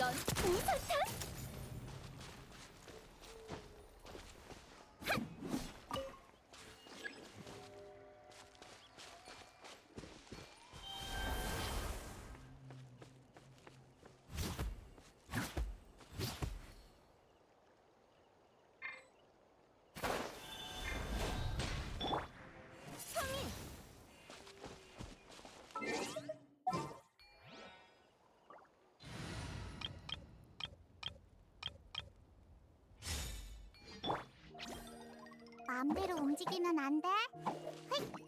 이런 공설탕? 성인! 마음대로 움직이면 안 돼. 휙!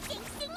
쌩쌩이!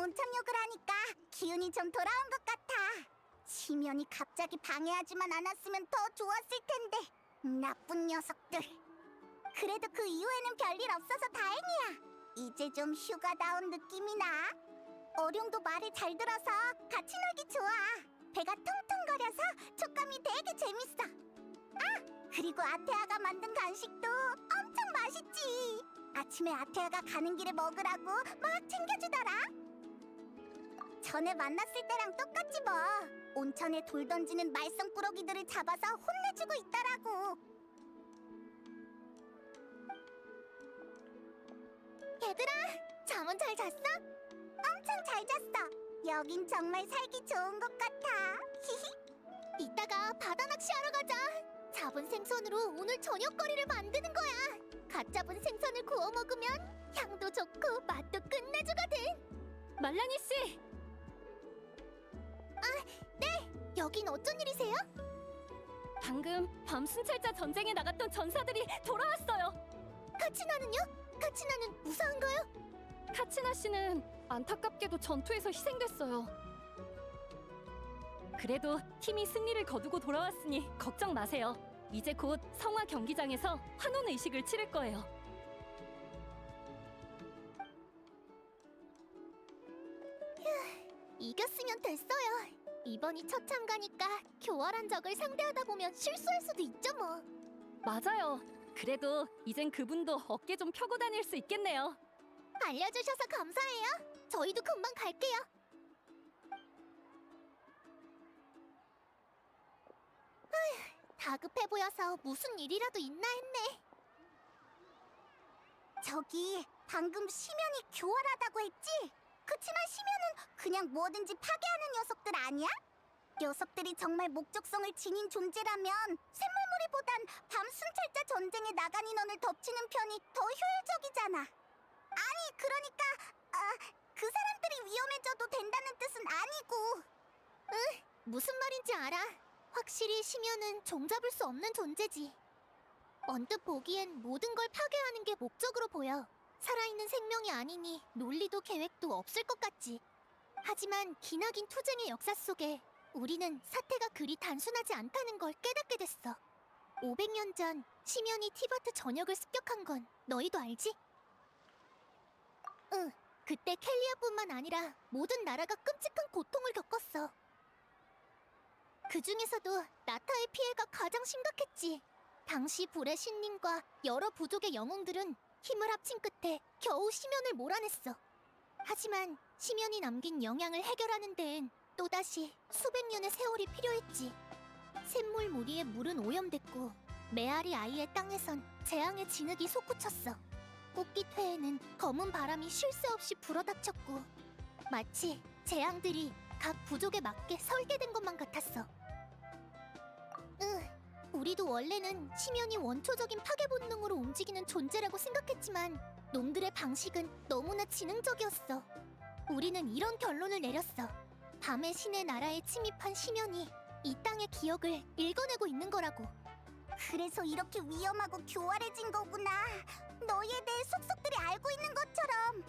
온천욕을 하니까 기운이 좀 돌아온 것 같아. 심연이 갑자기 방해하지만 않았으면 더 좋았을 텐데. 나쁜 녀석들. 그래도 그 이후에는 별일 없어서 다행이야. 이제 좀 휴가다운 느낌이 나. 어룡도 말을 잘 들어서 같이 놀기 좋아. 배가 통통거려서 촉감이 되게 재밌어. 아, 그리고 아테아가 만든 간식도 엄청 맛있지. 아침에 아테아가 가는 길에 먹으라고 막 챙겨주더라. 전에 만났을 때랑 똑같지 뭐. 온천에 돌 던지는 말썽꾸러기들을 잡아서 혼내주고 있더라고. 얘들아, 잠은 잘 잤어? 엄청 잘 잤어. 여긴 정말 살기 좋은 것 같아. 이따가 바다 낚시하러 가자. 잡은 생선으로 오늘 저녁거리를 만드는 거야. 갓 잡은 생선을 구워 먹으면 향도 좋고 맛도 끝내주거든. 말랑이 씨, 네, 여긴 어쩐 일이세요? 방금 밤순찰자 전쟁에 나갔던 전사들이 돌아왔어요. 카치나는요? 카치나는 무사한가요? 카치나 씨는 안타깝게도 전투에서 희생됐어요. 그래도 팀이 승리를 거두고 돌아왔으니 걱정 마세요. 이제 곧 성화 경기장에서 환원 의식을 치를 거예요. 이겼으면 됐어요. 이번이 첫 참가니까 교활한 적을 상대하다 보면 실수할 수도 있죠 뭐. 맞아요. 그래도 이젠 그분도 어깨 좀 펴고 다닐 수 있겠네요. 알려주셔서 감사해요. 저희도 금방 갈게요. 아휴, 다급해 보여서 무슨 일이라도 있나 했네. 저기 방금 심연이 교활하다고 했지? 그치만 심연은 그냥 뭐든지 파괴하는 녀석들 아니야? 녀석들이 정말 목적성을 지닌 존재라면 샘물무리보단 밤순찰자 전쟁에 나간 인원을 덮치는 편이 더 효율적이잖아. 아니 그러니까 그 사람들이 위험해져도 된다는 뜻은 아니고. 응, 무슨 말인지 알아. 확실히 심연은 종잡을 수 없는 존재지. 언뜻 보기엔 모든 걸 파괴하는 게 목적으로 보여. 살아있는 생명이 아니니 논리도 계획도 없을 것 같지. 하지만 기나긴 투쟁의 역사 속에 우리는 사태가 그리 단순하지 않다는 걸 깨닫게 됐어. 500년 전 심연이 티바트 전역을 습격한 건 너희도 알지? 응, 그때 켈리아뿐만 아니라 모든 나라가 끔찍한 고통을 겪었어. 그 중에서도 나타의 피해가 가장 심각했지. 당시 불의 신님과 여러 부족의 영웅들은 힘을 합친 끝에 겨우 심연을 몰아냈어. 하지만 심연이 남긴 영향을 해결하는 데엔 또다시 수백 년의 세월이 필요했지. 샘물 무리에 물은 오염됐고 메아리 아이의 땅에선 재앙의 진흙이 솟구쳤어. 꽃깃회에는 검은 바람이 쉴 새 없이 불어닥쳤고 마치 재앙들이 각 부족에 맞게 설계된 것만 같았어. 우리도 원래는 심연이 원초적인 파괴 본능으로 움직이는 존재라고 생각했지만 놈들의 방식은 너무나 지능적이었어. 우리는 이런 결론을 내렸어. 밤의 신의 나라에 침입한 심연이 이 땅의 기억을 읽어내고 있는 거라고. 그래서 이렇게 위험하고 교활해진 거구나. 너희에 대해 속속들이 알고 있는 것처럼.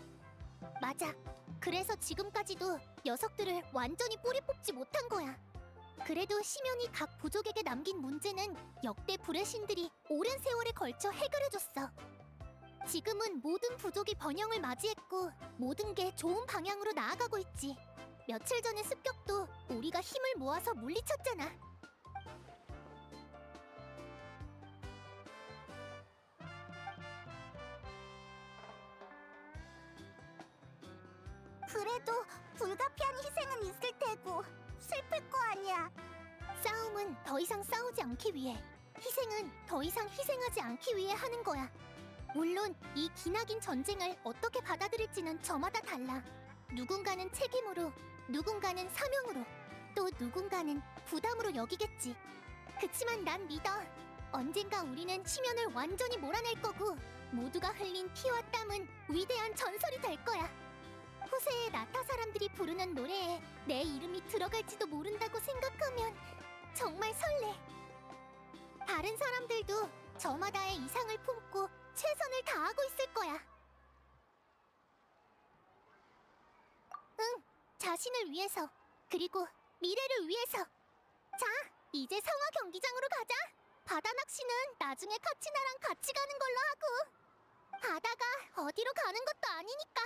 맞아. 그래서 지금까지도 녀석들을 완전히 뿌리 뽑지 못한 거야. 그래도 심연이 각 부족에게 남긴 문제는 역대 불의 신들이 오랜 세월에 걸쳐 해결해줬어. 지금은 모든 부족이 번영을 맞이했고 모든 게 좋은 방향으로 나아가고 있지. 며칠 전의 습격도 우리가 힘을 모아서 물리쳤잖아. 그래도 불가피한 희생은 있을 테고 슬플 거 아니야. 싸움은 더 이상 싸우지 않기 위해, 희생은 더 이상 희생하지 않기 위해 하는 거야. 물론 이 기나긴 전쟁을 어떻게 받아들일지는 저마다 달라. 누군가는 책임으로, 누군가는 사명으로, 또 누군가는 부담으로 여기겠지. 그치만 난 믿어. 언젠가 우리는 심연을 완전히 몰아낼 거고 모두가 흘린 피와 땀은 위대한 전설이 될 거야. 후세의 나타 사람들이 부르는 노래에 내 이름이 들어갈지도 모른다고 생각하면 정말 설레. 다른 사람들도 저마다의 이상을 품고 최선을 다하고 있을 거야. 응, 자신을 위해서, 그리고 미래를 위해서. 자, 이제 성화 경기장으로 가자. 바다 낚시는 나중에 카치나랑 같이 가는 걸로 하고. 바다가 어디로 가는 것도 아니니까.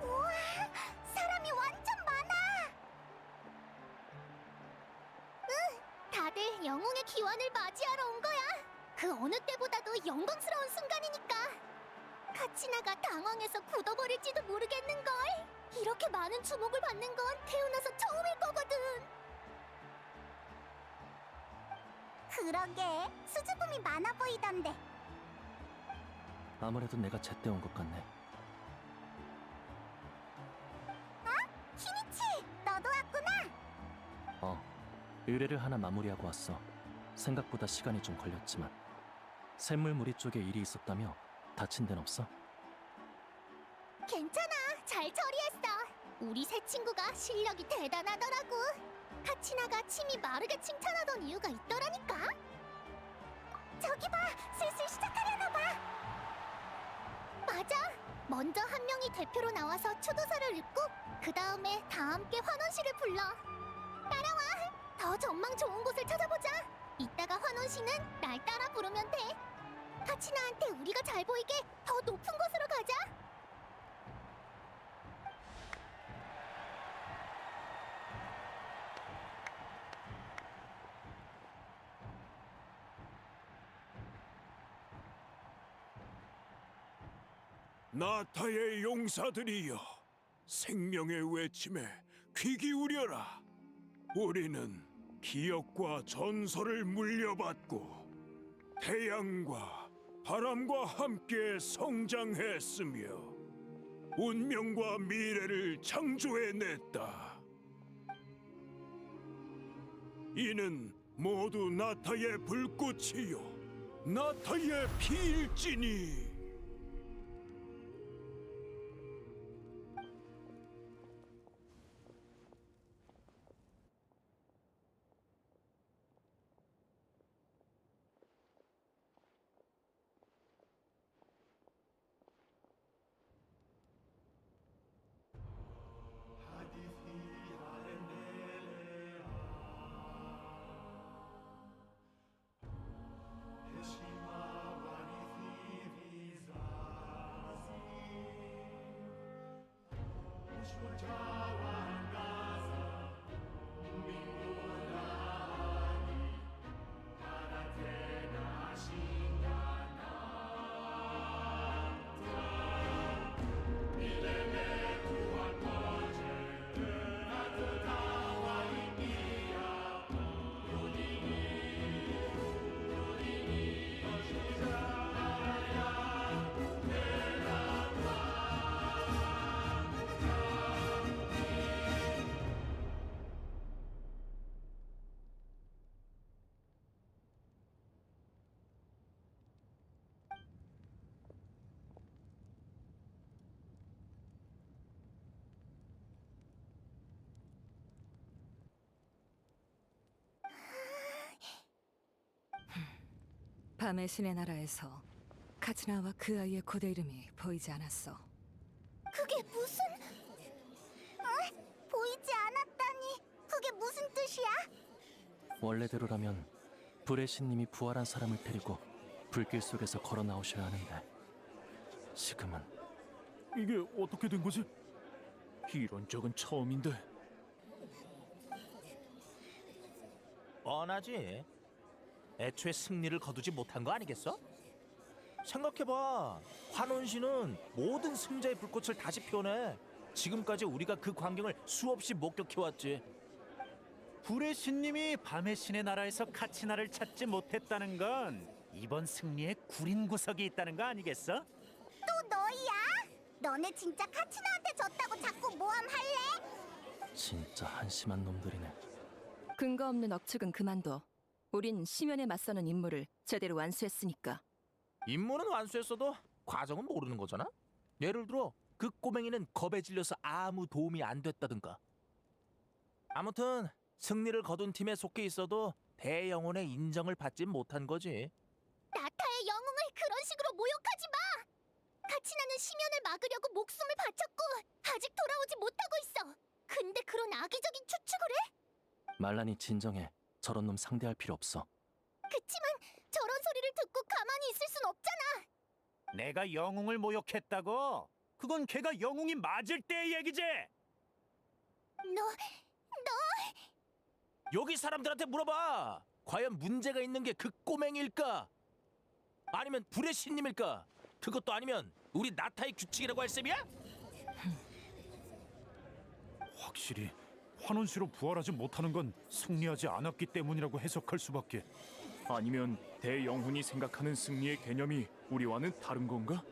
우와, 사람이 완전 많아. 응, 다들 영웅의 기원을 맞이하러 온 거야. 그 어느 때보다도 영광스러운 순간이니까. 카치나가 당황해서 굳어버릴지도 모르겠는걸. 이렇게 많은 주목을 받는 건 태어나서 처음일 거거든. 그러게, 수줍음이 많아 보이던데. 아무래도 내가 제때 온 것 같네. 키니치, 너도 왔구나. 의뢰를 하나 마무리하고 왔어. 생각보다 시간이 좀 걸렸지만. 샘물무리 쪽에 일이 있었다며? 다친 데는 없어? 괜찮아, 잘 처리했어. 우리 새 친구가 실력이 대단하더라고. 카치나가 침이 마르게 칭찬하던 이유가 있더라니까. 저기 봐, 슬슬 시작하려나 봐. 맞아, 먼저 한 명이 대표로 나와서 추도서를 읽고 그 다음에 다 함께 환원시를 불러. 따라와, 더 전망 좋은 곳을 찾아보자. 이따가 환원시는 날 따라 부르면 돼. 카치나한테 우리가 잘 보이게 더 높은 곳으로 가자. 나타의 용사들이여, 생명의 외침에 귀 기울여라. 우리는 기억과 전설을 물려받고 태양과 바람과 함께 성장했으며 운명과 미래를 창조해냈다. 이는 모두 나타의 불꽃이요, 나타의 피일지니. 밤의 신의 나라에서 카츠나와 그 아이의 고대 이름이 보이지 않았어. 그게 무슨... 보이지 않았다니... 그게 무슨 뜻이야? 원래대로라면 불의 신님이 부활한 사람을 데리고 불길 속에서 걸어 나오셔야 하는데 지금은 이게 어떻게 된 거지? 이런 적은 처음인데. 뻔하지. 애초에 승리를 거두지 못한 거 아니겠어? 생각해봐. 환원신은 모든 승자의 불꽃을 다시 피워내. 지금까지 우리가 그 광경을 수없이 목격해왔지. 불의 신님이 밤의 신의 나라에서 카치나를 찾지 못했다는 건 이번 승리에 구린 구석이 있다는 거 아니겠어? 또 너희야? 너네 진짜 카치나한테 졌다고 자꾸 모함할래? 진짜 한심한 놈들이네. 근거 없는 억측은 그만둬. 우린 심연에 맞서는 임무를 제대로 완수했으니까. 임무는 완수했어도 과정은 모르는 거잖아. 예를 들어 그 꼬맹이는 겁에 질려서 아무 도움이 안 됐다든가. 아무튼 승리를 거둔 팀에 속해 있어도 대영혼의 인정을 받지 못한 거지. 나타의 영웅을 그런 식으로 모욕하지 마! 카치나는 심연을 막으려고 목숨을 바쳤고 아직 돌아오지 못하고 있어. 근데 그런 악의적인 추측을 해? 말란이 진정해. 저런 놈 상대할 필요 없어. 그치만 저런 소리를 듣고 가만히 있을 순 없잖아. 내가 영웅을 모욕했다고? 그건 걔가 영웅이 맞을 때의 얘기지. 너 여기 사람들한테 물어봐. 과연 문제가 있는 게 그 꼬맹이일까? 아니면 불의 신님일까? 그것도 아니면 우리 나타의 규칙이라고 할 셈이야? 확실히 환원시로 부활하지 못하는 건 승리하지 않았기 때문이라고 해석할 수밖에. 아니면 대영훈이 생각하는 승리의 개념이 우리와는 다른 건가?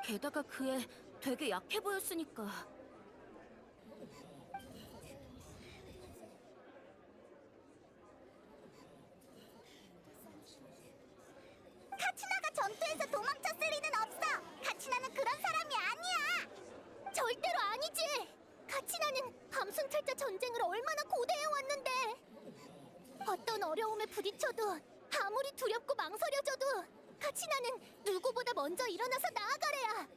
게다가 그 애 되게 약해 보였으니까. 카치나가 전투에서 도망쳤을 리는 없어. 카치나는 그런 사람이 아니야. 절대로 아니지. 카치나는 밤순찰자 전쟁을 얼마나 고대해 왔는데. 어떤 어려움에 부딪혀도 아무리 두렵고 망설여져도 카치나는 누구보다 먼저 일어나서 나아가래야.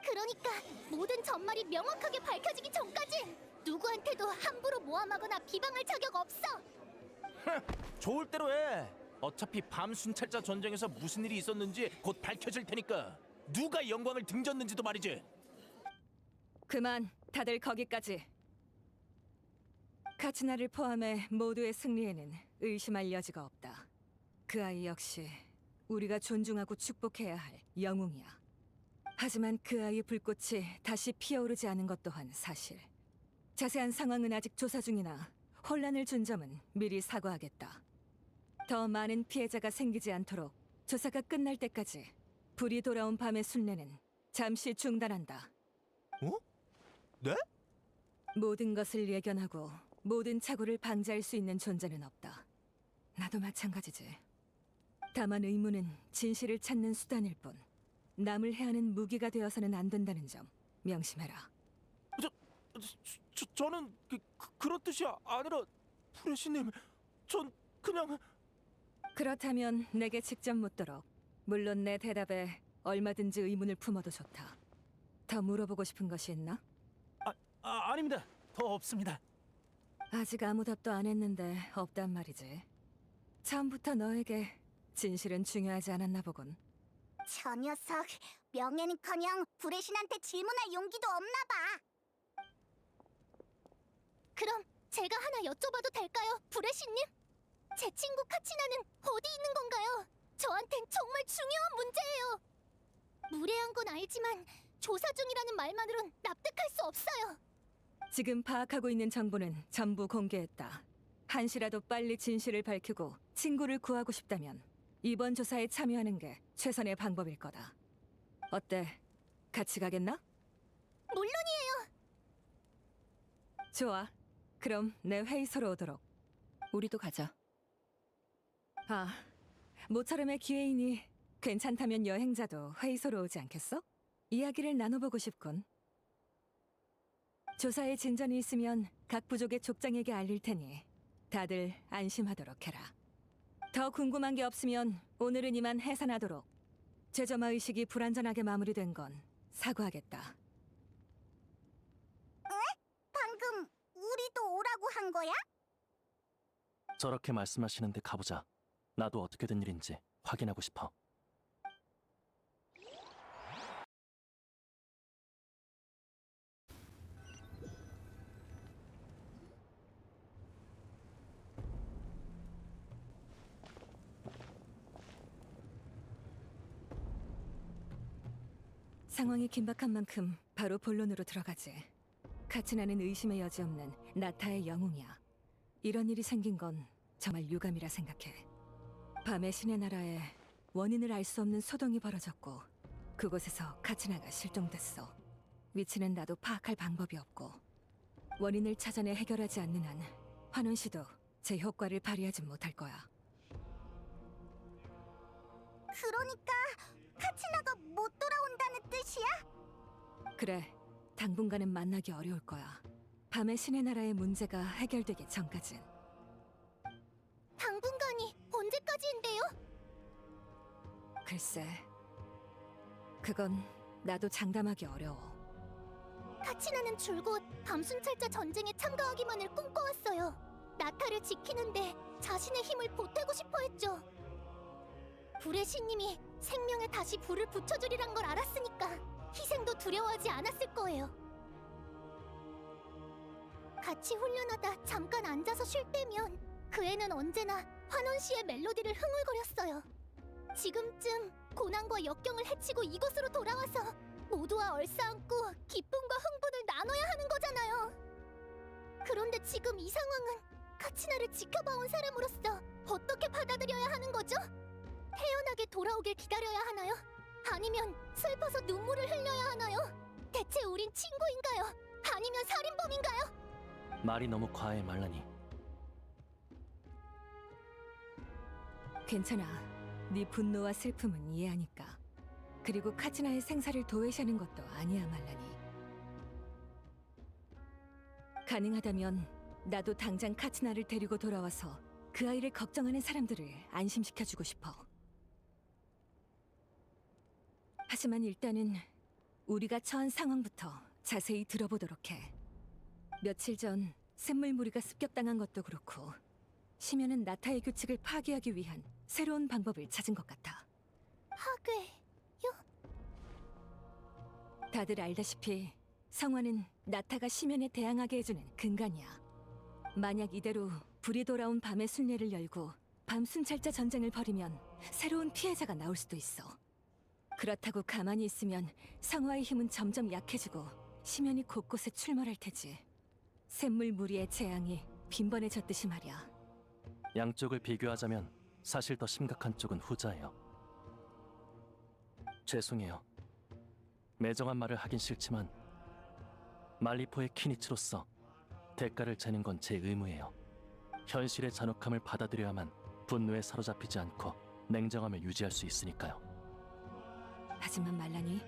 그러니까 모든 전말이 명확하게 밝혀지기 전까진 누구한테도 함부로 모함하거나 비방할 자격 없어. 좋을 대로 해. 어차피 밤 순찰자 전쟁에서 무슨 일이 있었는지 곧 밝혀질 테니까. 누가 영광을 등졌는지도 말이지. 그만, 다들 거기까지. 카치나를 포함해 모두의 승리에는 의심할 여지가 없다. 그 아이 역시 우리가 존중하고 축복해야 할 영웅이야. 하지만 그 아이의 불꽃이 다시 피어오르지 않은 것 또한 사실. 자세한 상황은 아직 조사 중이나 혼란을 준 점은 미리 사과하겠다. 더 많은 피해자가 생기지 않도록 조사가 끝날 때까지 불이 돌아온 밤의 순례는 잠시 중단한다. 어? 네? 모든 것을 예견하고 모든 착오를 방지할 수 있는 존재는 없다. 나도 마찬가지지. 다만 의무는 진실을 찾는 수단일 뿐 남을 해하는 무기가 되어서는 안 된다는 점 명심해라. 저는 그런 뜻이 아니라 불의 신님, 전 그냥... 그렇다면 내게 직접 묻도록. 물론 내 대답에 얼마든지 의문을 품어도 좋다. 더 물어보고 싶은 것이 있나? 아닙니다. 더 없습니다. 아직 아무 답도 안 했는데 없단 말이지. 처음부터 너에게 진실은 중요하지 않았나 보군. 저 녀석 명예는커녕 불의 신한테 질문할 용기도 없나 봐. 그럼 제가 하나 여쭤봐도 될까요, 불의 신님? 제 친구 카치나는 어디 있는 건가요? 저한텐 정말 중요한 문제예요. 무례한 건 알지만 조사 중이라는 말만으론 납득할 수 없어요. 지금 파악하고 있는 정보는 전부 공개했다. 한시라도 빨리 진실을 밝히고 친구를 구하고 싶다면 이번 조사에 참여하는 게 최선의 방법일 거다. 어때? 같이 가겠나? 물론이에요. 좋아. 그럼 내 회의소로 오도록. 우리도 가자. 아, 모처럼의 기회이니 괜찮다면 여행자도 회의소로 오지 않겠어? 이야기를 나눠보고 싶군. 조사에 진전이 있으면 각 부족의 족장에게 알릴 테니 다들 안심하도록 해라. 더 궁금한 게 없으면 오늘은 이만 해산하도록. 제점화 의식이 불완전하게 마무리된 건 사과하겠다. 방금 우리도 오라고 한 거야? 저렇게 말씀하시는데 가보자. 나도 어떻게 된 일인지 확인하고 싶어. 상황이 긴박한 만큼 바로 본론으로 들어가지. 카치나는 의심의 여지 없는 나타의 영웅이야. 이런 일이 생긴 건 정말 유감이라 생각해. 밤의 신의 나라에 원인을 알 수 없는 소동이 벌어졌고 그곳에서 카치나가 실종됐어. 위치는 나도 파악할 방법이 없고 원인을 찾아내 해결하지 않는 한 환원 씨도 제 효과를 발휘하지 못할 거야. 그러니까 카치나가 못 돌아온다는 뜻이야? 그래, 당분간은 만나기 어려울 거야. 밤의 신의 나라의 문제가 해결되기 전까진. 당분간이 언제까지인데요? 글쎄, 그건 나도 장담하기 어려워. 카치나는 줄곧 밤순찰자 전쟁에 참가하기만을 꿈꿔왔어요. 나타를 지키는데 자신의 힘을 보태고 싶어 했죠. 불의 신님이 생명에 다시 불을 붙여주리란 걸 알았으니까 희생도 두려워하지 않았을 거예요. 같이 훈련하다 잠깐 앉아서 쉴 때면 그 애는 언제나 환원 씨의 멜로디를 흥얼거렸어요. 지금쯤 고난과 역경을 헤치고 이곳으로 돌아와서 모두와 얼싸안고 기쁨과 흥분을 나눠야 하는 거잖아요. 그런데 지금 이 상황은 카치나를 지켜봐온 사람으로서 어떻게 받아들여야 하는 거죠? 태연하게 돌아오길 기다려야 하나요? 아니면 슬퍼서 눈물을 흘려야 하나요? 대체 우린 친구인가요? 아니면 살인범인가요? 말이 너무 과해, 말라니. 괜찮아. 네 분노와 슬픔은 이해하니까. 그리고 카치나의 생사를 도외시하는 것도 아니야, 말라니. 가능하다면 나도 당장 카치나를 데리고 돌아와서 그 아이를 걱정하는 사람들을 안심시켜주고 싶어. 하지만 일단은 우리가 처한 상황부터 자세히 들어보도록 해. 며칠 전 샘물무리가 습격당한 것도 그렇고 심연은 나타의 규칙을 파괴하기 위한 새로운 방법을 찾은 것 같아. 파괴... 다들 알다시피 성화는 나타가 심연에 대항하게 해주는 근간이야. 만약 이대로 불이 돌아온 밤의 순례를 열고 밤 순찰자 전쟁을 벌이면 새로운 피해자가 나올 수도 있어. 그렇다고 가만히 있으면 성화의 힘은 점점 약해지고 심연이 곳곳에 출몰할 테지. 샘물 무리의 재앙이 빈번해졌듯이 말이야. 양쪽을 비교하자면 사실 더 심각한 쪽은 후자예요. 죄송해요. 매정한 말을 하긴 싫지만 말리포의 키니치로서 대가를 재는 건 제 의무예요. 현실의 잔혹함을 받아들여야만 분노에 사로잡히지 않고 냉정함을 유지할 수 있으니까요. 하지만 말라니,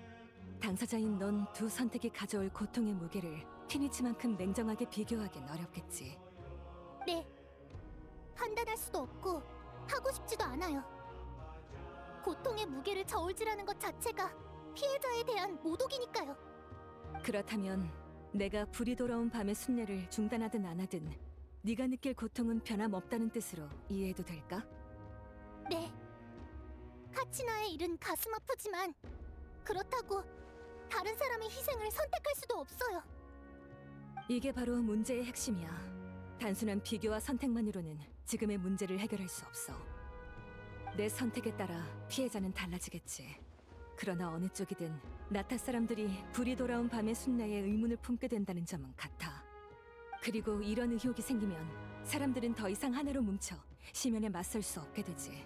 당사자인 넌 두 선택이 가져올 고통의 무게를 키니치만큼 냉정하게 비교하긴 어렵겠지. 네. 판단할 수도 없고 하고 싶지도 않아요. 고통의 무게를 저울질하는 것 자체가 피해자에 대한 모독이니까요. 그렇다면 내가 불이 돌아온 밤의 순례를 중단하든 안 하든 네가 느낄 고통은 변함없다는 뜻으로 이해해도 될까? 네. 카치나의 일은 가슴 아프지만 그렇다고 다른 사람의 희생을 선택할 수도 없어요. 이게 바로 문제의 핵심이야. 단순한 비교와 선택만으로는 지금의 문제를 해결할 수 없어. 내 선택에 따라 피해자는 달라지겠지. 그러나 어느 쪽이든 나타 사람들이 불이 돌아온 밤의 순례에 의문을 품게 된다는 점은 같아. 그리고 이런 의혹이 생기면 사람들은 더 이상 하나로 뭉쳐 심연에 맞설 수 없게 되지.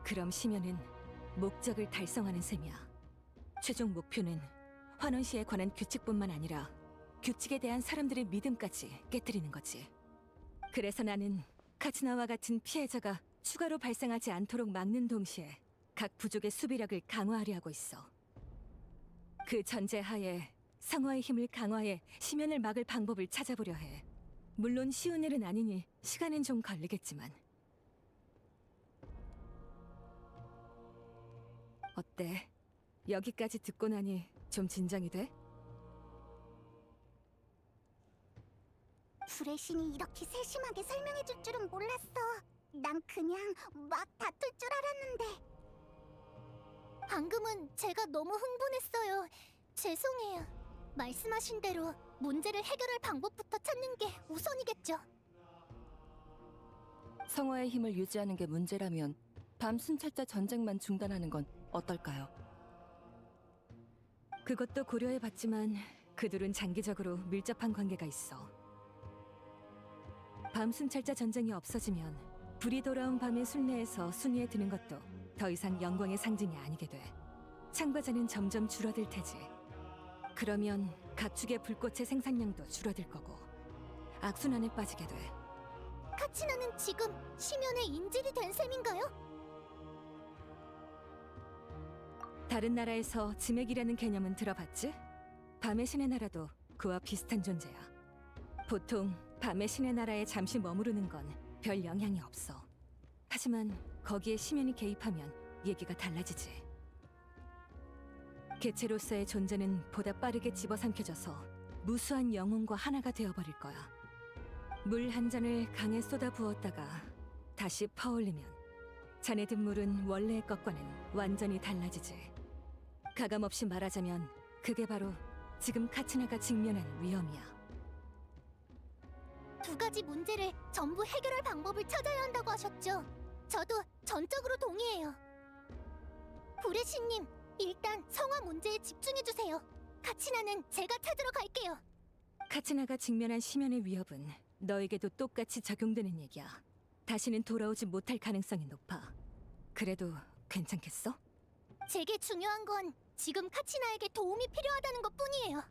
그럼 심연은 목적을 달성하는 셈이야. 최종 목표는 환원 씨에 관한 규칙뿐만 아니라 규칙에 대한 사람들의 믿음까지 깨뜨리는 거지. 그래서 나는 카츠나와 같은 피해자가 추가로 발생하지 않도록 막는 동시에 각 부족의 수비력을 강화하려 하고 있어. 그 전제하에 성화의 힘을 강화해 심연을 막을 방법을 찾아보려 해. 물론 쉬운 일은 아니니 시간은 좀 걸리겠지만. 어때? 여기까지 듣고 나니 좀 진정이 돼? 불의 신이 이렇게 세심하게 설명해줄 줄은 몰랐어. 난 그냥 막 다툴 줄 알았는데. 방금은 제가 너무 흥분했어요. 죄송해요. 말씀하신 대로 문제를 해결할 방법부터 찾는 게 우선이겠죠. 성화의 힘을 유지하는 게 문제라면 밤 순찰자 전쟁만 중단하는 건 어떨까요? 그것도 고려해봤지만 그들은 장기적으로 밀접한 관계가 있어. 밤순찰자 전쟁이 없어지면 불이 돌아온 밤의 순례에서 순위에 드는 것도 더 이상 영광의 상징이 아니게 돼. 참가자는 점점 줄어들 테지. 그러면 각축의 불꽃의 생산량도 줄어들 거고 악순환에 빠지게 돼. 카치나는 지금 심연의 인질이 된 셈인가요? 다른 나라에서 지맥이라는 개념은 들어봤지? 밤의 신의 나라도 그와 비슷한 존재야. 보통 밤의 신의 나라에 잠시 머무르는 건 별 영향이 없어. 하지만 거기에 심연이 개입하면 얘기가 달라지지. 개체로서의 존재는 보다 빠르게 집어삼켜져서 무수한 영혼과 하나가 되어버릴 거야. 물 한 잔을 강에 쏟아 부었다가 다시 퍼올리면 자네든 물은 원래의 것과는 완전히 달라지지. 가감없이 말하자면 그게 바로 지금 카치나가 직면한 위험이야. 두 가지 문제를 전부 해결할 방법을 찾아야 한다고 하셨죠. 저도 전적으로 동의해요. 브레시님, 일단 성화 문제에 집중해주세요. 카치나는 제가 찾으러 갈게요. 카치나가 직면한 심연의 위협은 너에게도 똑같이 적용되는 얘기야. 다시는 돌아오지 못할 가능성이 높아. 그래도 괜찮겠어? 제게 중요한 건 지금 카치나에게 도움이 필요하다는 것뿐이에요.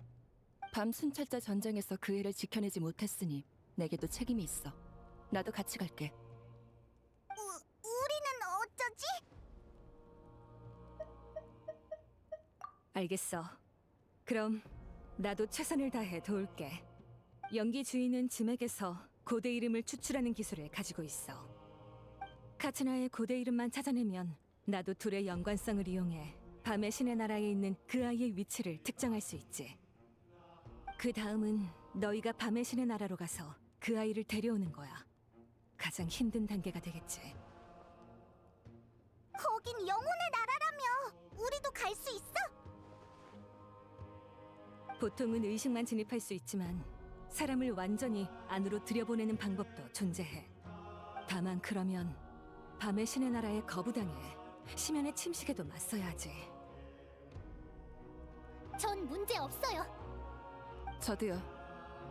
밤순찰자 전쟁에서 그 애를 지켜내지 못했으니 내게도 책임이 있어. 나도 같이 갈게. 우리는 어쩌지? 알겠어. 그럼 나도 최선을 다해 도울게. 연기 주인은 지맥에서 고대 이름을 추출하는 기술을 가지고 있어. 카츠나의 고대 이름만 찾아내면 나도 둘의 연관성을 이용해 밤의 신의 나라에 있는 그 아이의 위치를 특정할 수 있지. 그 다음은 너희가 밤의 신의 나라로 가서 그 아이를 데려오는 거야. 가장 힘든 단계가 되겠지. 거긴 영혼의 나라라며. 우리도 갈 수 있어? 보통은 의식만 진입할 수 있지만 사람을 완전히 안으로 들여보내는 방법도 존재해. 다만 그러면 밤의 신의 나라에 거부당해 심연의 침식에도 맞서야 하지. 전 문제 없어요. 저도요.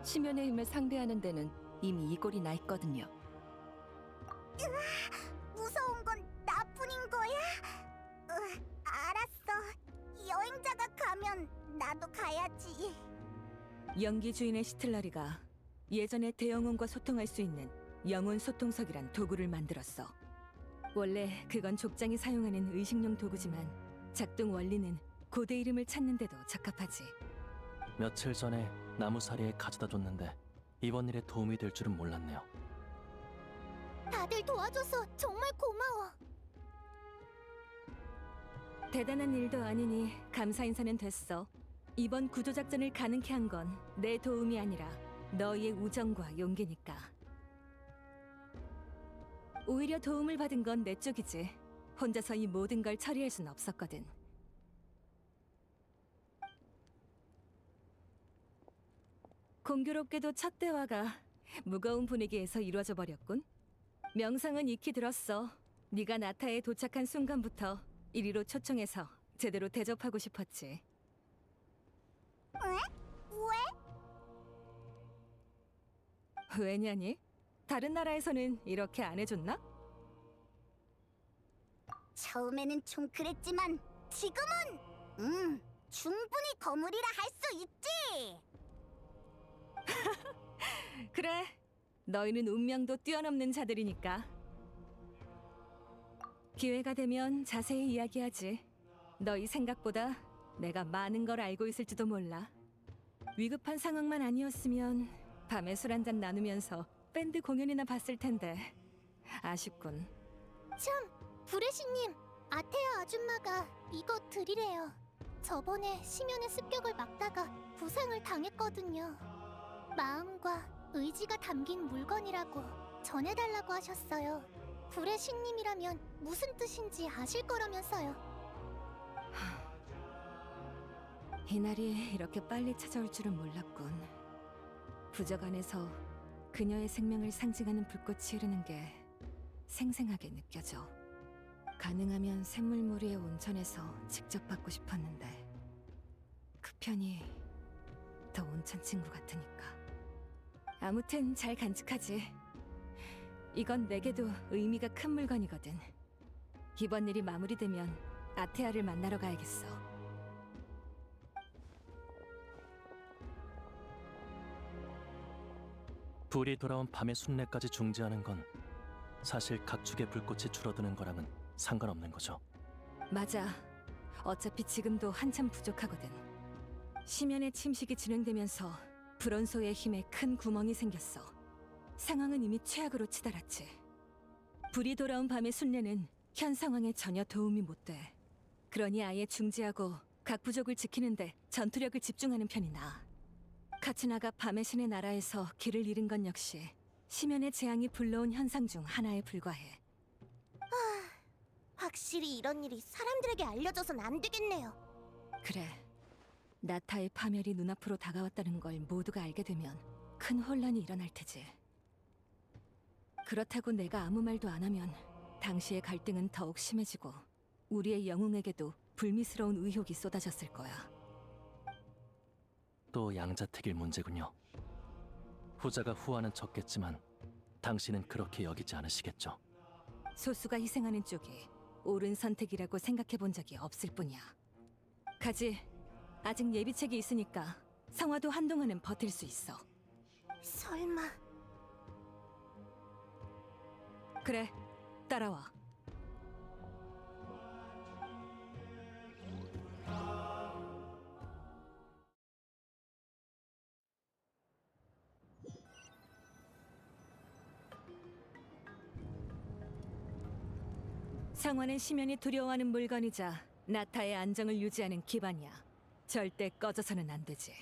심연의 힘을 상대하는 데는 이미 이골이 나 있거든요. 무서운 건 나뿐인 거야? 알았어. 여행자가 가면 나도 가야지. 연기 주인의 시틀라리가 예전에 대영혼과 소통할 수 있는 영혼 소통석이란 도구를 만들었어. 원래 그건 족장이 사용하는 의식용 도구지만 작동 원리는 고대 이름을 찾는 데도 적합하지. 며칠 전에 나무사리에 가져다 줬는데 이번 일에 도움이 될 줄은 몰랐네요. 다들 도와줘서 정말 고마워. 대단한 일도 아니니 감사 인사는 됐어. 이번 구조작전을 가능케 한 건 내 도움이 아니라 너희의 우정과 용기니까. 오히려 도움을 받은 건 내 쪽이지. 혼자서 이 모든 걸 처리할 순 없었거든. 공교롭게도 첫 대화가 무거운 분위기에서 이루어져 버렸군. 명상은 익히 들었어. 네가 나타에 도착한 순간부터 이리로 초청해서 제대로 대접하고 싶었지. 왜? 왜냐니? 다른 나라에서는 이렇게 안 해줬나? 처음에는 좀 그랬지만 지금은 충분히 거물이라 할 수 있지. 그래, 너희는 운명도 뛰어넘는 자들이니까. 기회가 되면 자세히 이야기하지. 너희 생각보다 내가 많은 걸 알고 있을지도 몰라. 위급한 상황만 아니었으면 밤에 술 한잔 나누면서 밴드 공연이나 봤을 텐데. 아쉽군. 참, 브레시님, 아테아 아줌마가 이거 드리래요. 저번에 심연의 습격을 막다가 부상을 당했거든요. 마음과 의지가 담긴 물건이라고 전해달라고 하셨어요. 브레시님이라면 무슨 뜻인지 아실 거라면서요. 이날이 이렇게 빨리 찾아올 줄은 몰랐군. 부적 안에서 그녀의 생명을 상징하는 불꽃이 흐르는 게 생생하게 느껴져. 가능하면 샘물무리의 온천에서 직접 받고 싶었는데 그 편이 더 온천 친구 같으니까. 아무튼 잘 간직하지. 이건 내게도 의미가 큰 물건이거든. 이번 일이 마무리되면 아테아를 만나러 가야겠어. 불이 돌아온 밤의 순례까지 중지하는 건 사실 각축의 불꽃이 줄어드는 거랑은 상관없는 거죠. 맞아. 어차피 지금도 한참 부족하거든. 심연의 침식이 진행되면서 불원소의 힘에 큰 구멍이 생겼어. 상황은 이미 최악으로 치달았지. 불이 돌아온 밤의 순례는 현 상황에 전혀 도움이 못 돼. 그러니 아예 중지하고 각 부족을 지키는데 전투력을 집중하는 편이 나아. 카츠나가 밤의 신의 나라에서 길을 잃은 건 역시 심연의 재앙이 불러온 현상 중 하나에 불과해. 확실히 이런 일이 사람들에게 알려져선 안 되겠네요. 그래. 나타의 파멸이 눈앞으로 다가왔다는 걸 모두가 알게 되면 큰 혼란이 일어날 테지. 그렇다고 내가 아무 말도 안 하면 당시의 갈등은 더욱 심해지고 우리의 영웅에게도 불미스러운 의혹이 쏟아졌을 거야. 또 양자택일 문제군요. 후자가 후화는 적겠지만 당신은 그렇게 여기지 않으시겠죠. 소수가 희생하는 쪽이 옳은 선택이라고 생각해 본 적이 없을 뿐이야. 가지. 아직 예비책이 있으니까 성화도 한동안은 버틸 수 있어. 설마 그래. 따라와. 상화는 심연이 두려워하는 물건이자 나타의 안정을 유지하는 기반이야. 절대 꺼져서는 안 되지.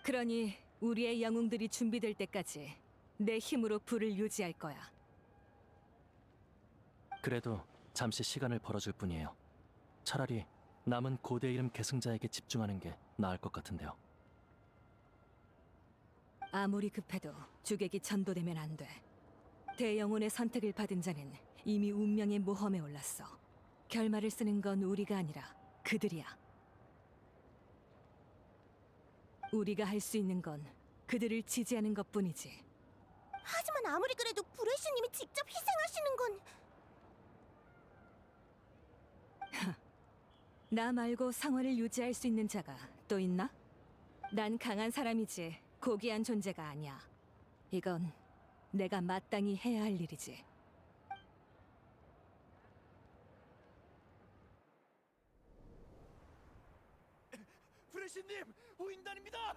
그러니 우리의 영웅들이 준비될 때까지 내 힘으로 불을 유지할 거야. 그래도 잠시 시간을 벌어줄 뿐이에요. 차라리 남은 고대 이름 계승자에게 집중하는 게 나을 것 같은데요. 아무리 급해도 주객이 전도되면 안 돼. 대영혼의 선택을 받은 자는 이미 운명의 모험에 올랐어. 결말을 쓰는 건 우리가 아니라 그들이야. 우리가 할 수 있는 건 그들을 지지하는 것뿐이지. 하지만 아무리 그래도 브레시님이 직접 희생하시는 건 나 말고 상화를 유지할 수 있는 자가 또 있나? 난 강한 사람이지 고귀한 존재가 아니야. 이건 내가 마땅히 해야 할 일이지. 브레시님, 후인단입니다.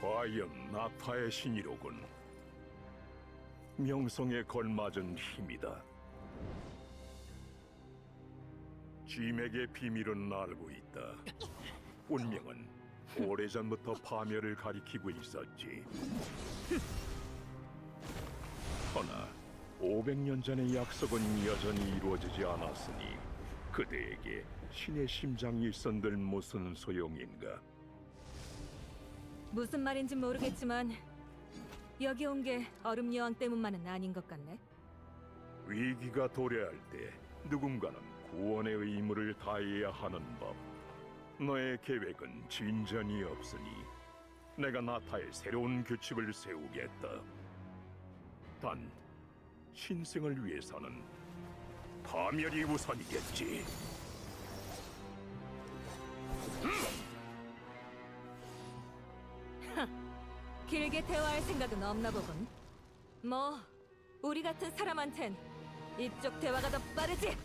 과연 나타의 신이로군. 명성에 걸맞은 힘이다. 짐에게 비밀은 알고 있다. 운명은 오래전부터 파멸을 가리키고 있었지. 허나 500년 전의 약속은 여전히 이루어지지 않았으니 그대에게 신의 심장이 있었들 무슨 소용인가? 무슨 말인지 모르겠지만 여기 온 게 얼음 여왕 때문만은 아닌 것 같네. 위기가 도래할 때 누군가는 구원의 의무를 다해야 하는 법. 너의 계획은 진전이 없으니 내가 나타의 새로운 규칙을 세우겠다. 단, 신생을 위해서는 파멸이 우선이겠지. 길게 대화할 생각은 없나 보군. 뭐 우리 같은 사람한텐 이쪽 대화가 더 빠르지.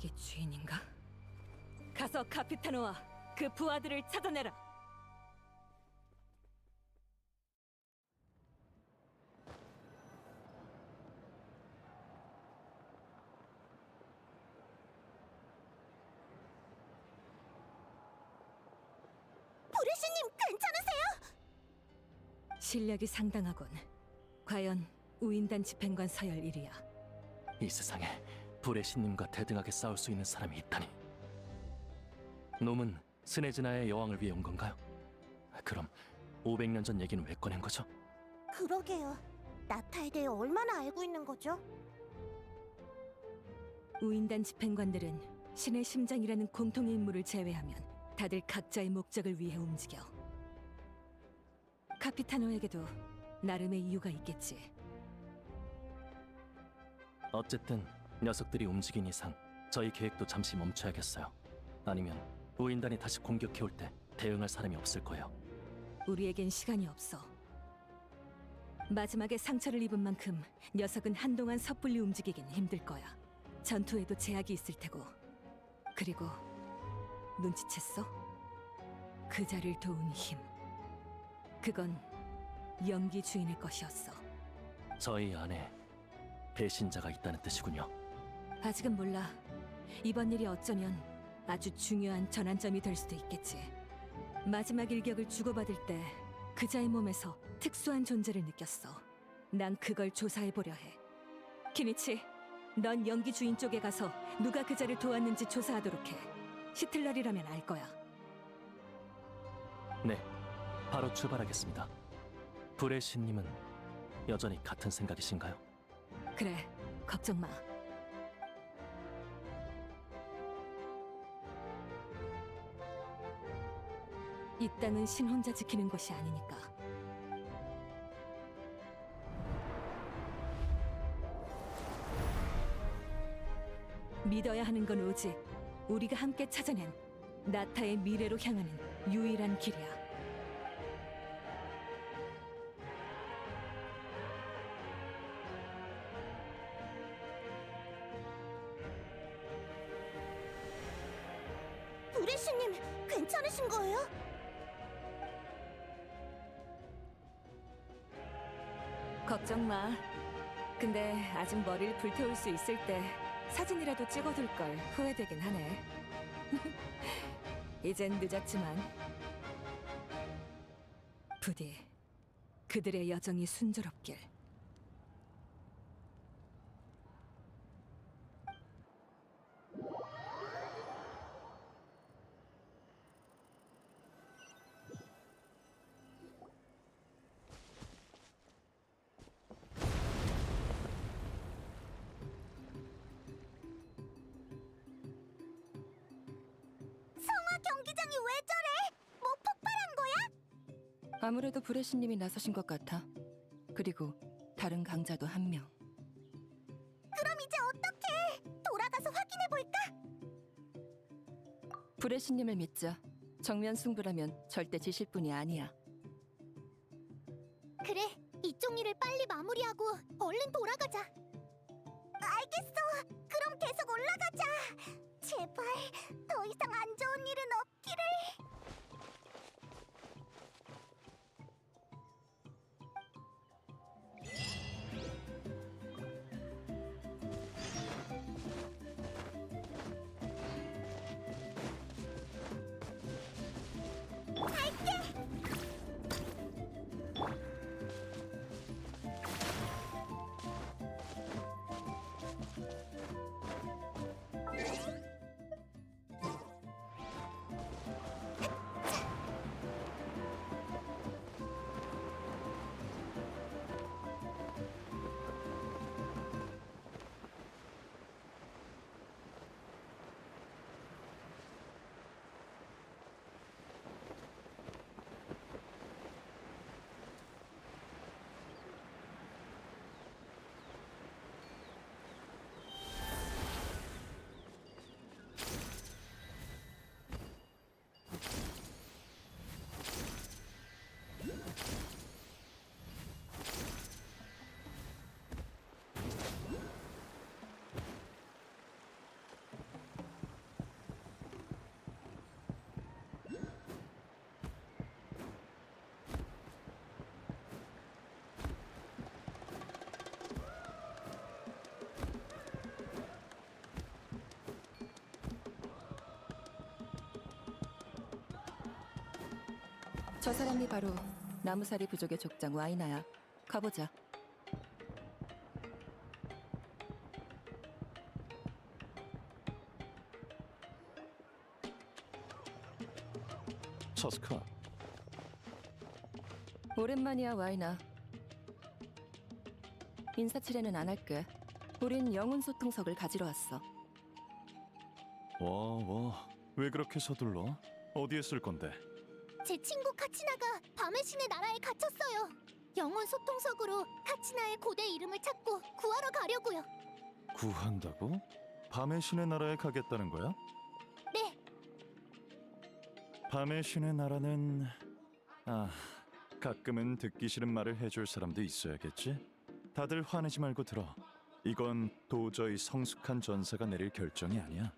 연기 주인인가? 가서 카피타노와 그 부하들을 찾아내라. 브레시님 괜찮으세요? 실력이 상당하군. 과연 우인단 집행관 서열 1위야. 이 세상에 불의 신님과 대등하게 싸울 수 있는 사람이 있다니. 놈은 스네즈나의 여왕을 위해 온 건가요? 그럼 500년 전 얘기는 왜 꺼낸 거죠? 그러게요. 나타에 대해 얼마나 알고 있는 거죠? 우인단 집행관들은 신의 심장이라는 공통의 인물을 제외하면 다들 각자의 목적을 위해 움직여. 카피타노에게도 나름의 이유가 있겠지. 어쨌든 녀석들이 움직인 이상 저희 계획도 잠시 멈춰야겠어요. 아니면 우인단이 다시 공격해올 때 대응할 사람이 없을 거예요. 우리에겐 시간이 없어. 마지막에 상처를 입은 만큼 녀석은 한동안 섣불리 움직이긴 힘들 거야. 전투에도 제약이 있을 테고. 그리고 눈치챘어? 그 자를 도운 힘. 그건 연기 주인의 것이었어. 저희 안에 배신자가 있다는 뜻이군요. 아직은 몰라. 이번 일이 어쩌면 아주 중요한 전환점이 될 수도 있겠지. 마지막 일격을 주고받을 때 그자의 몸에서 특수한 존재를 느꼈어. 난 그걸 조사해보려 해. 키니치, 넌 연기 주인 쪽에 가서 누가 그자를 도왔는지 조사하도록 해. 시틀러리라면 알 거야. 네, 바로 출발하겠습니다. 불의 신님은 여전히 같은 생각이신가요? 그래, 걱정 마. 이 땅은 신 혼자 지키는 것이 아니니까. 믿어야 하는 건 오직 우리가 함께 찾아낸 나타의 미래로 향하는 유일한 길이야. 브레시님 괜찮으신 거예요? 걱정 마. 근데 아직 머리를 불태울 수 있을 때 사진이라도 찍어둘 걸 후회되긴 하네. 이젠 늦었지만 부디 그들의 여정이 순조롭길. 성화 경기장이 왜 저래? 뭐 폭발한 거야? 아무래도 브레시님이 나서신 것 같아. 그리고 다른 강자도 한 명. 그럼 이제 어떡해? 돌아가서 확인해 볼까? 브레시님을 믿자. 정면 승부라면 절대 지실 분이 아니야. 그래, 이쪽 일을 빨리 마무리하고 얼른 돌아가자. 알겠어. 그럼 계속 올라가자. 제발 더 이상 안 좋은 일은 없기를. 저 사람이 바로 나무사리 부족의 족장 와이나야. 가보자. 차스카, 오랜만이야, 와이나. 인사치레는 안 할게. 우린 영혼 소통석을 가지러 왔어. 와, 왜 그렇게 서둘러? 어디에 쓸 건데? 제 친구 카치나가 밤의 신의 나라에 갇혔어요. 영혼 소통석으로 카치나의 고대 이름을 찾고 구하러 가려고요. 구한다고? 밤의 신의 나라에 가겠다는 거야? 네. 밤의 신의 나라는 가끔은 듣기 싫은 말을 해줄 사람도 있어야겠지? 다들 화내지 말고 들어. 이건 도저히 성숙한 전사가 내릴 결정이 아니야.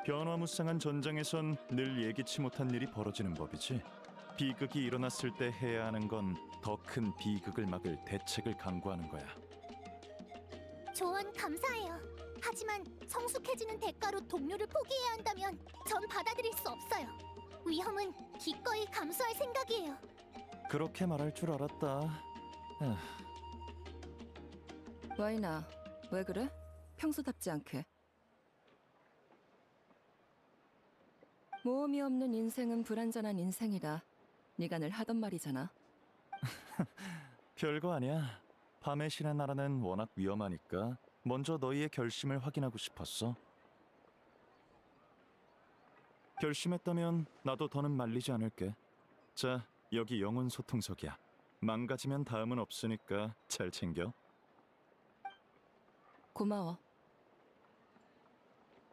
변화무쌍한 전장에선 늘 예기치 못한 일이 벌어지는 법이지. 비극이 일어났을 때 해야 하는 건 더 큰 비극을 막을 대책을 강구하는 거야. 조언 감사해요. 하지만 성숙해지는 대가로 동료를 포기해야 한다면 전 받아들일 수 없어요. 위험은 기꺼이 감수할 생각이에요. 그렇게 말할 줄 알았다. 와이나, 왜 그래? 평소답지 않게. 모험이 없는 인생은 불완전한 인생이다. 네가 늘 하던 말이잖아. 별거 아니야. 밤의 신의 나라는 워낙 위험하니까 먼저 너희의 결심을 확인하고 싶었어. 결심했다면 나도 더는 말리지 않을게. 자, 여기 영혼 소통석이야. 망가지면 다음은 없으니까 잘 챙겨. 고마워.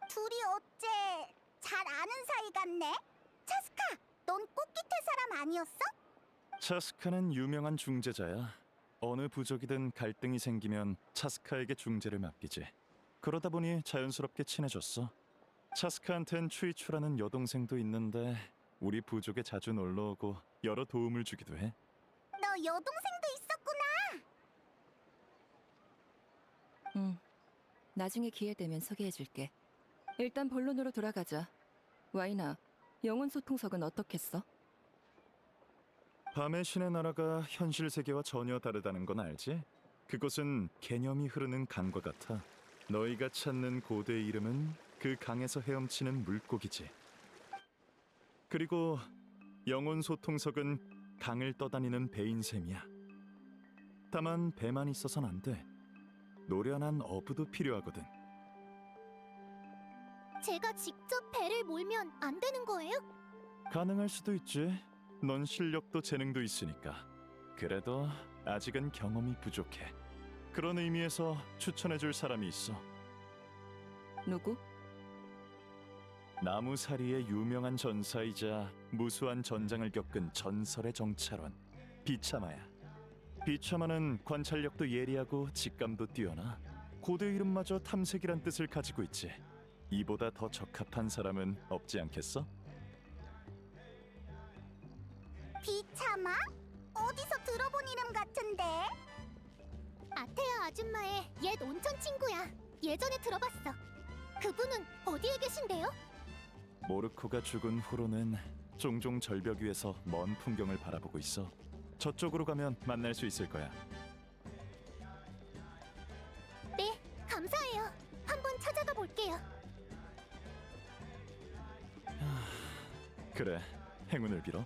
둘이 어째 잘 아는 사이 같네? 차스카, 넌 꽃깃의 사람 아니었어? 차스카는 유명한 중재자야. 어느 부족이든 갈등이 생기면 차스카에게 중재를 맡기지. 그러다 보니 자연스럽게 친해졌어. 차스카한텐 추이추라는 여동생도 있는데 우리 부족에 자주 놀러오고 여러 도움을 주기도 해. 너 여동생도 있었구나. 나중에 기회 되면 소개해줄게. 일단 본론으로 돌아가자. 와이나, 영혼 소통석은 어떻겠어? 밤의 신의 나라가 현실 세계와 전혀 다르다는 건 알지? 그곳은 개념이 흐르는 강과 같아. 너희가 찾는 고대의 이름은 그 강에서 헤엄치는 물고기지. 그리고 영혼 소통석은 강을 떠다니는 배인 셈이야. 다만 배만 있어선 안 돼. 노련한 어부도 필요하거든. 제가 직접 배를 몰면 안 되는 거예요? 가능할 수도 있지. 넌 실력도 재능도 있으니까. 그래도 아직은 경험이 부족해. 그런 의미에서 추천해줄 사람이 있어. 누구? 나무사리의 유명한 전사이자 무수한 전장을 겪은 전설의 정찰원 비차마야. 비차마는 관찰력도 예리하고 직감도 뛰어나. 고대 이름마저 탐색이란 뜻을 가지고 있지. 이보다 더 적합한 사람은 없지 않겠어? 비차마? 어디서 들어본 이름 같은데? 아테아 아줌마의 옛 온천 친구야. 예전에 들어봤어. 그분은 어디에 계신데요? 모르코가 죽은 후로는 종종 절벽 위에서 먼 풍경을 바라보고 있어. 저쪽으로 가면 만날 수 있을 거야. 네, 감사해요. 한번 찾아가 볼게요. 그래, 행운을 빌어.